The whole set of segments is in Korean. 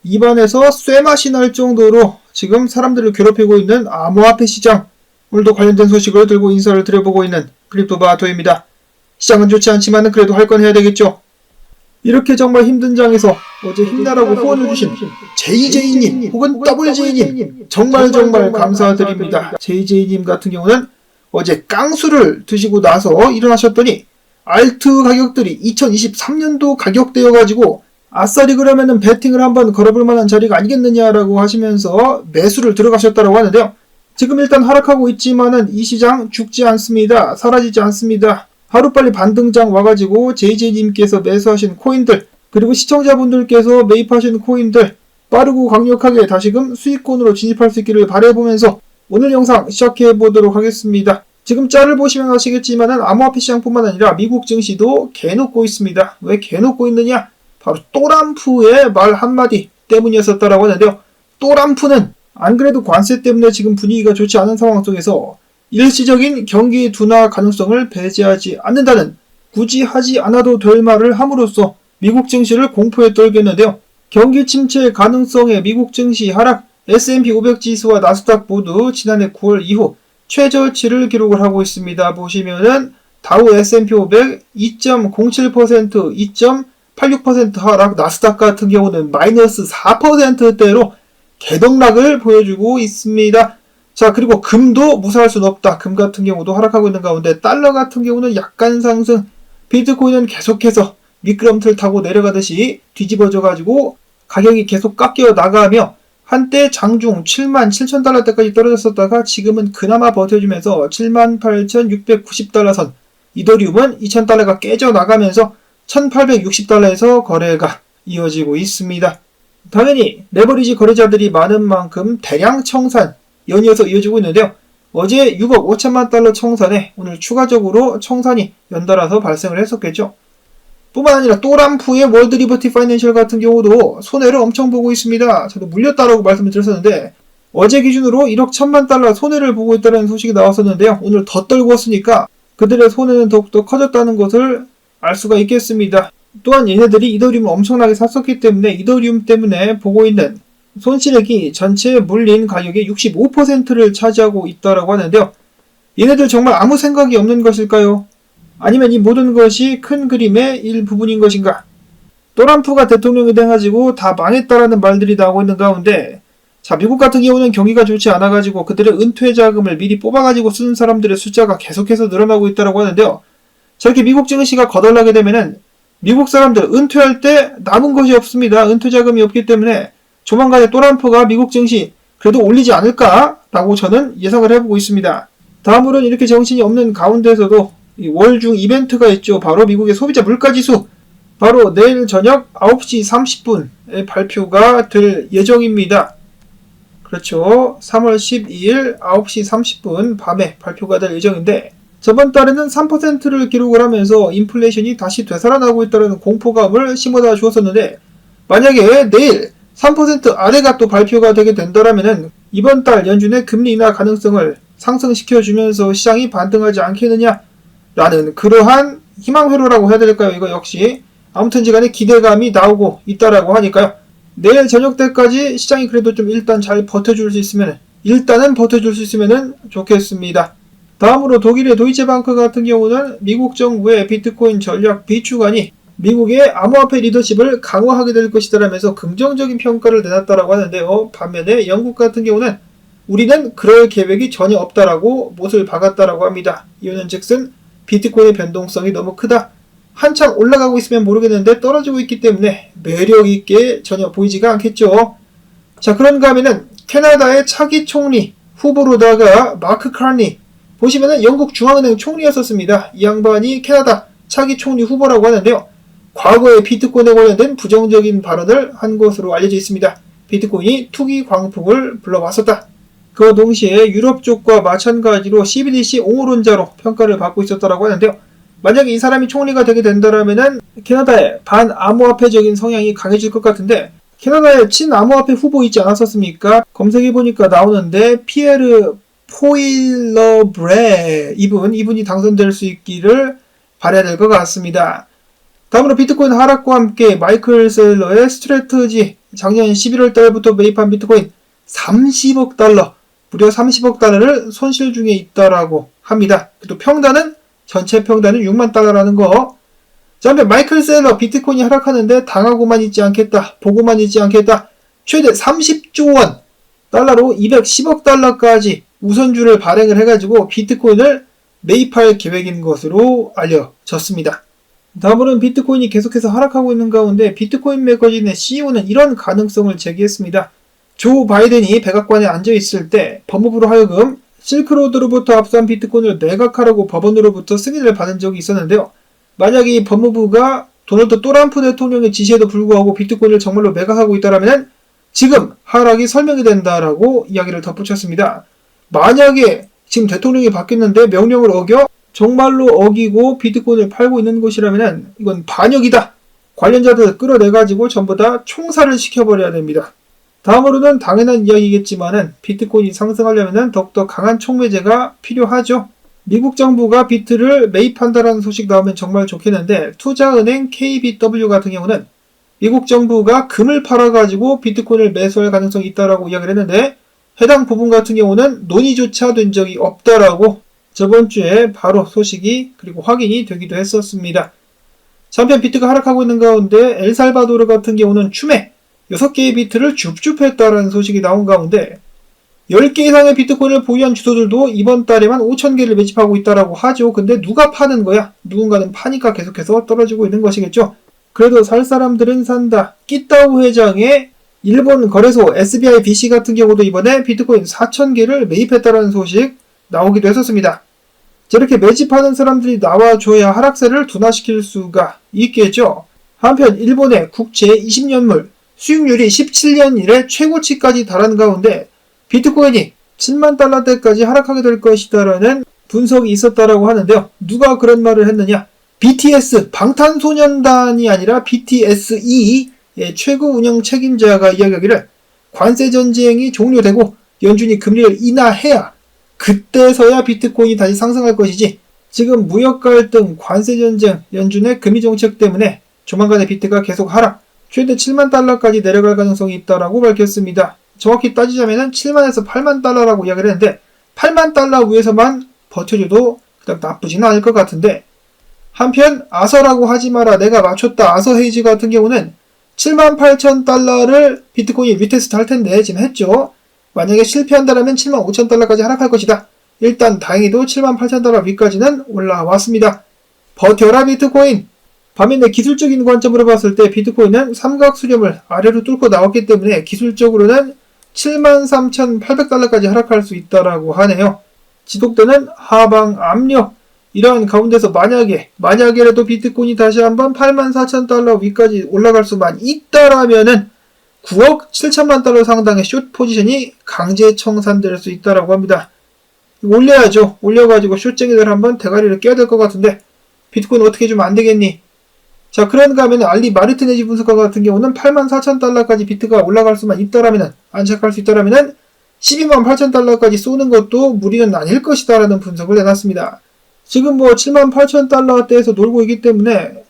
입안에서 쇠맛이 날 정도로 지금 사람들을 괴롭히고 있는 암호화폐 시장. 오늘도 관련된 소식을 들고 인사를 드려보고 있는 크립토바토입니다. 시장은 좋지 않지만 그래도 할 건 해야 되겠죠. 이렇게 정말 힘든 장에서 어제 힘내라고 후원을 주신 JJ님 혹은 WJ님 정말 감사드립니다. JJ님 같은 경우는 어제 깡수를 드시고 나서 일어나셨더니 알트 가격들이 2023년도 가격대여가지고 아싸리 그러면은 배팅을 한번 걸어볼 만한 자리가 아니겠느냐라고 하시면서 매수를 들어가셨다고 하는데요. 지금 일단 하락하고 있지만은 이 시장 죽지 않습니다. 사라지지 않습니다. 하루빨리 반등장 와가지고 JJ님께서 매수하신 코인들 그리고 시청자분들께서 매입하신 코인들 빠르고 강력하게 다시금 수익권으로 진입할 수 있기를 바라보면서 오늘 영상 시작해보도록 하겠습니다. 지금 짤을 보시면 아시겠지만은 암호화폐 시장뿐만 아니라 미국 증시도 개놓고 있습니다. 왜 개놓고 있느냐? 바로 또람프의 말 한마디 때문이었었다라고 하는데요. 또람프는 안 그래도 관세 때문에 지금 분위기가 좋지 않은 상황 속에서 일시적인 경기 둔화 가능성을 배제하지 않는다는 굳이 하지 않아도 될 말을 함으로써 미국 증시를 공포에 떨겠는데요. 경기 침체 가능성의 미국 증시 하락, S&P 500 지수와 나스닥 모두 지난해 9월 이후 최저치를 기록을 하고 있습니다. 보시면은 다우 S&P 500 2.07%, 2.86% 하락, 나스닥 같은 경우는 마이너스 4%대로 개덕락을 보여주고 있습니다. 자, 그리고 금도 무사할 수는 없다. 금 같은 경우도 하락하고 있는 가운데 달러 같은 경우는 약간 상승, 비트코인은 계속해서 미끄럼틀 타고 내려가듯이 뒤집어져가지고 가격이 계속 깎여 나가며 한때 장중 77,000달러대까지 떨어졌었다가 지금은 그나마 버텨주면서 78,690달러 선, 이더리움은 2,000달러가 깨져나가면서 1,860달러에서 거래가 이어지고 있습니다. 당연히 레버리지 거래자들이 많은 만큼 대량 청산 연이어서 이어지고 있는데요. 어제 6억 5천만 달러 청산에 오늘 추가적으로 청산이 연달아서 발생을 했었겠죠. 뿐만 아니라 또람프의 월드 리버티 파이낸셜 같은 경우도 손해를 엄청 보고 있습니다. 저도 물렸다라고 말씀을 드렸었는데 어제 기준으로 1억 1천만 달러 손해를 보고 있다는 소식이 나왔었는데요. 오늘 더 떨궜으니까 그들의 손해는 더욱더 커졌다는 것을 알 수가 있겠습니다. 또한 얘네들이 이더리움을 엄청나게 샀었기 때문에 이더리움 때문에 보고 있는 손실액이 전체 물린 가격의 65%를 차지하고 있다라고 하는데요. 얘네들 정말 아무 생각이 없는 것일까요? 아니면 이 모든 것이 큰 그림의 일부분인 것인가? 또람프가 대통령이 돼가지고 다 망했다라는 말들이 나오고 있는 가운데 자, 미국 같은 경우는 경기가 좋지 않아가지고 그들의 은퇴 자금을 미리 뽑아가지고 쓰는 사람들의 숫자가 계속해서 늘어나고 있다라고 하는데요. 저렇게 미국 증시가 거덜나게 되면은 미국 사람들 은퇴할 때 남은 것이 없습니다. 은퇴 자금이 없기 때문에 조만간에 또람프가 미국 증시 그래도 올리지 않을까라고 저는 예상을 해보고 있습니다. 다음으로는 이렇게 정신이 없는 가운데서도 월중 이벤트가 있죠. 바로 미국의 소비자 물가지수. 바로 내일 저녁 9시 30분에 발표가 될 예정입니다. 그렇죠. 3월 12일 9시 30분 밤에 발표가 될 예정인데 저번 달에는 3%를 기록을 하면서 인플레이션이 다시 되살아나고 있다는 공포감을 심어다 주었었는데 만약에 내일 3% 아래가 또 발표가 되게 된다라면은 이번 달 연준의 금리 인하 가능성을 상승시켜주면서 시장이 반등하지 않겠느냐라는 그러한 희망회로라고 해야 될까요? 이거 역시 아무튼지간에 기대감이 나오고 있다라고 하니까요. 내일 저녁 때까지 시장이 그래도 좀 일단 잘 버텨줄 수 있으면 좋겠습니다. 다음으로 독일의 도이체방크 같은 경우는 미국 정부의 비트코인 전략 비축안이 미국의 암호화폐 리더십을 강화하게 될 것이다라면서 긍정적인 평가를 내놨다라고 하는데요. 반면에 영국 같은 경우는 우리는 그럴 계획이 전혀 없다라고 못을 박았다라고 합니다. 이유는 즉슨 비트코인의 변동성이 너무 크다. 한참 올라가고 있으면 모르겠는데 떨어지고 있기 때문에 매력있게 전혀 보이지가 않겠죠. 자, 그런가 하면은 캐나다의 차기 총리 후보로다가 마크 카니 보시면은 영국 중앙은행 총리였었습니다. 이 양반이 캐나다 차기 총리 후보라고 하는데요. 과거에 비트코인에 관련된 부정적인 발언을 한 것으로 알려져 있습니다. 비트코인이 투기 광풍을 불러왔었다. 그 동시에 유럽 쪽과 마찬가지로 CBDC 옹호론자로 평가를 받고 있었다고 하는데요. 만약에 이 사람이 총리가 되게 된다라면은 캐나다의 반암호화폐적인 성향이 강해질 것 같은데 캐나다의 친암호화폐 후보 있지 않았었습니까? 검색해보니까 나오는데 피에르 포일러브레 이분이 당선될 수 있기를 바라야 될 것 같습니다. 다음으로 비트코인 하락과 함께 마이클 셀러의 스트래트지 작년 11월 달부터 매입한 비트코인 30억 달러, 무려 30억 달러를 손실 중에 있다라고 합니다. 또 평단은 전체 평단은 6만 달러라는 거. 자, 한편 마이클 셀러 비트코인이 하락하는데 당하고만 있지 않겠다, 보고만 있지 않겠다. 최대 30조 원 달러로 210억 달러까지 우선주를 발행을 해가지고 비트코인을 매입할 계획인 것으로 알려졌습니다. 다음으로는 비트코인이 계속해서 하락하고 있는 가운데 비트코인 매거진의 CEO는 이런 가능성을 제기했습니다. 조 바이든이 백악관에 앉아있을 때 법무부로 하여금 실크로드로부터 압수한 비트코인을 매각하라고 법원으로부터 승인을 받은 적이 있었는데요. 만약 이 법무부가 도널드 트럼프 대통령의 지시에도 불구하고 비트코인을 정말로 매각하고 있다면 지금 하락이 설명이 된다라고 이야기를 덧붙였습니다. 만약에 지금 대통령이 바뀌었는데 명령을 어겨 정말로 어기고 비트코인을 팔고 있는 것이라면 이건 반역이다. 관련자들 끌어내가지고 전부 다 총살을 시켜버려야 됩니다. 다음으로는 당연한 이야기겠지만은 비트코인이 상승하려면 더욱더 강한 촉매제가 필요하죠. 미국 정부가 비트를 매입한다라는 소식 나오면 정말 좋겠는데 투자은행 KBW 같은 경우는 미국 정부가 금을 팔아가지고 비트코인을 매수할 가능성이 있다라고 이야기를 했는데 해당 부분 같은 경우는 논의조차 된 적이 없다라고 저번 주에 바로 소식이 그리고 확인이 되기도 했었습니다. 한편 비트가 하락하고 있는 가운데 엘살바도르 같은 경우는 춤에 6개의 비트를 줍줍했다라는 소식이 나온 가운데 10개 이상의 비트코인을 보유한 주소들도 이번 달에만 5,000개를 매집하고 있다라고 하죠. 근데 누가 파는 거야? 누군가는 파니까 계속해서 떨어지고 있는 것이겠죠. 그래도 살 사람들은 산다. 끼따오 회장의 일본 거래소 SBI BC 같은 경우도 이번에 비트코인 4,000개를 매입했다라는 소식 나오기도 했었습니다. 저렇게 매집하는 사람들이 나와줘야 하락세를 둔화시킬 수가 있겠죠. 한편 일본의 국채 20년물 수익률이 17년 이래 최고치까지 달한 가운데 비트코인이 7만 달러대까지 하락하게 될 것이다라는 분석이 있었다라고 하는데요. 누가 그런 말을 했느냐? BTS 방탄소년단이 아니라 BTSE의 최고 운영 책임자가 이야기하기를 관세 전쟁이 종료되고 연준이 금리를 인하해야 그때서야 비트코인이 다시 상승할 것이지 지금 무역 갈등, 관세 전쟁, 연준의 금리 정책 때문에 조만간에 비트가 계속 하락, 최대 7만 달러까지 내려갈 가능성이 있다라고 밝혔습니다. 정확히 따지자면 7만에서 8만 달러라고 이야기를 했는데 8만 달러 위에서만 버텨줘도 그닥 나쁘지는 않을 것 같은데 한편 아서라고 하지 마라 내가 맞췄다 아서 헤이즈 같은 경우는 7만 8천 달러를 비트코인 리테스트 할 텐데 지금 했죠. 만약에 실패한다면 7만 5천 달러까지 하락할 것이다. 일단 다행히도 7만 8천 달러 위까지는 올라왔습니다. 버텨라 비트코인. 반면에 기술적인 관점으로 봤을 때 비트코인은 삼각 수렴을 아래로 뚫고 나왔기 때문에 기술적으로는 7만 3,800달러까지 하락할 수 있다라고 하네요. 지속되는 하방 압력. 이러한 가운데서 만약에라도 비트코인이 다시 한번 8만 4천 달러 위까지 올라갈 수만 있다라면은 9억 7천만 달러 상당의 숏 포지션이 강제 청산될 수 있다라고 합니다. 올려야죠. 올려가지고 숏쟁이들 한번 대가리를 깨야 될 것 같은데 비트코인 어떻게 해주면 안 되겠니? 자, 그런가 하면 알리 마르티네지 분석가 같은 경우는 8만 4천 달러까지 비트가 올라갈 수만 있다라면은 안착할 수 있다라면은 12만 8천 달러까지 쏘는 것도 무리는 아닐 것이다라는 분석을 내놨습니다. 지금 7만 8천 달러대에서 놀고 있기 때문에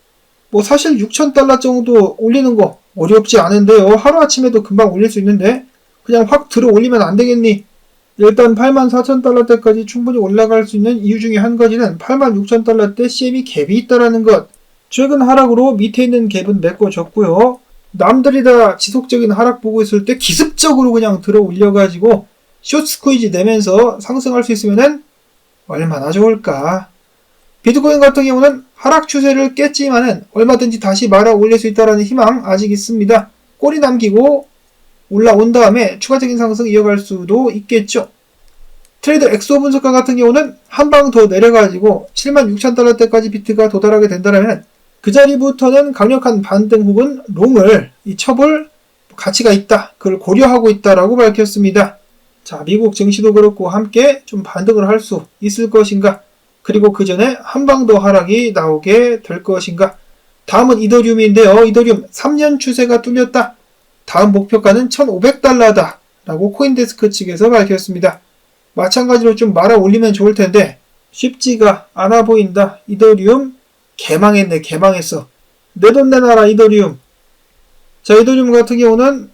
사실 6천 달러 정도 올리는 거 어렵지 않은데요. 하루아침에도 금방 올릴 수 있는데 그냥 확 들어 올리면 안 되겠니? 일단 8만 4천 달러대까지 충분히 올라갈 수 있는 이유 중에 한 가지는 8만 6천 달러대 CME 갭이 있다라는 것. 최근 하락으로 밑에 있는 갭은 메꿔졌고요. 남들이 다 지속적인 하락 보고 있을 때 기습적으로 그냥 들어 올려가지고 숏 스퀴즈 내면서 상승할 수 있으면은 얼마나 좋을까. 비트코인 같은 경우는 하락 추세를 깼지만은 얼마든지 다시 말아 올릴 수 있다는 희망 아직 있습니다. 꼬리 남기고 올라온 다음에 추가적인 상승 이어갈 수도 있겠죠. 트레이더 엑소 분석가 같은 경우는 한 방 더 내려가지고 7만 6천 달러대까지 비트가 도달하게 된다면 그 자리부터는 강력한 반등 혹은 롱을 쳐볼 가치가 있다. 그걸 고려하고 있다라고 밝혔습니다. 자, 미국 증시도 그렇고 함께 좀 반등을 할 수 있을 것인가? 그리고 그 전에 한 방 더 하락이 나오게 될 것인가? 다음은 이더리움인데요. 이더리움 3년 추세가 뚫렸다. 다음 목표가는 1,500달러다. 라고 코인데스크 측에서 밝혔습니다. 마찬가지로 좀 말아 올리면 좋을 텐데 쉽지가 않아 보인다. 이더리움 개망했네. 개망했어. 내 돈 내놔라 이더리움. 자, 이더리움 같은 경우는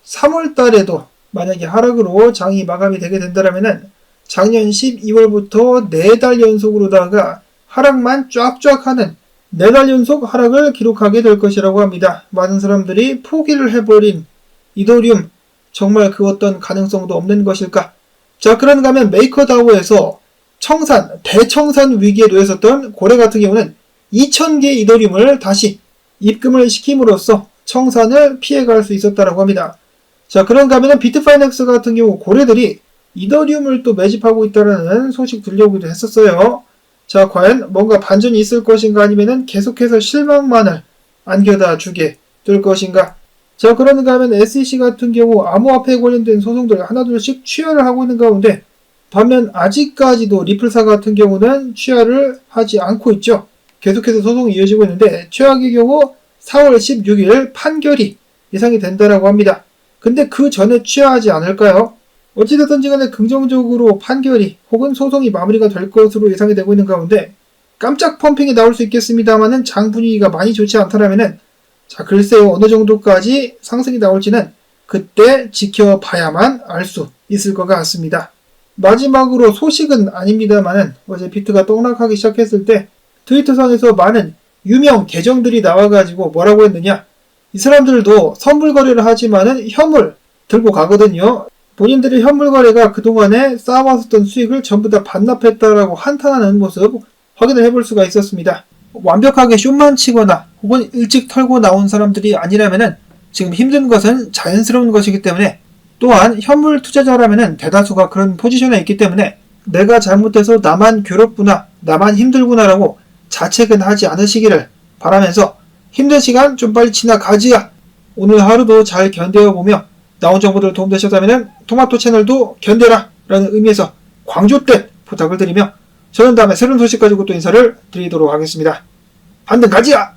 3월 달에도 만약에 하락으로 장이 마감이 되게 된다면은 작년 12월부터 4달 연속으로다가 하락만 쫙쫙 하는 4달 연속 하락을 기록하게 될 것이라고 합니다. 많은 사람들이 포기를 해버린 이더리움, 정말 그 어떤 가능성도 없는 것일까? 자, 그런가 하면 메이커다오에서 대청산 위기에 놓였었던 고래 같은 경우는 2000개 이더리움을 다시 입금을 시킴으로써 청산을 피해갈 수 있었다고 합니다. 자, 그런가 하면 비트파이넥스 같은 경우 고래들이 이더리움을 또 매집하고 있다는 소식 들려오기도 했었어요. 자, 과연 뭔가 반전이 있을 것인가 아니면 계속해서 실망만을 안겨다 주게 될 것인가? 자, 그런가 하면 SEC 같은 경우 암호화폐에 관련된 소송들 하나둘씩 취하를 하고 있는 가운데 반면 아직까지도 리플사 같은 경우는 취하를 하지 않고 있죠. 계속해서 소송이 이어지고 있는데 최악의 경우 4월 16일 판결이 예상이 된다라고 합니다. 근데 그 전에 취하하지 않을까요? 어찌됐든지 간에 긍정적으로 판결이 혹은 소송이 마무리가 될 것으로 예상이 되고 있는 가운데 깜짝 펌핑이 나올 수 있겠습니다만은 장 분위기가 많이 좋지 않다라면은 자, 글쎄요, 어느 정도까지 상승이 나올지는 그때 지켜봐야만 알 수 있을 것 같습니다. 마지막으로 소식은 아닙니다만은 어제 비트가 떡락하기 시작했을 때 트위터상에서 많은 유명 계정들이 나와가지고 뭐라고 했느냐, 이 사람들도 선물 거래를 하지만은 현물 들고 가거든요. 본인들의 현물 거래가 그동안에 쌓아왔었던 수익을 전부 다 반납했다라고 한탄하는 모습 확인을 해볼 수가 있었습니다. 완벽하게 쇼만 치거나 혹은 일찍 털고 나온 사람들이 아니라면은 지금 힘든 것은 자연스러운 것이기 때문에, 또한 현물 투자자라면은 대다수가 그런 포지션에 있기 때문에 내가 잘못해서 나만 괴롭구나, 나만 힘들구나라고 자책은 하지 않으시기를 바라면서 힘든 시간 좀 빨리 지나가지야. 오늘 하루도 잘 견뎌보며 나온 정보들 도움되셨다면 토마토 채널도 견뎌라 라는 의미에서 광주댁 부탁을 드리며 저는 다음에 새로운 소식 가지고 또 인사를 드리도록 하겠습니다. 반등 가지야!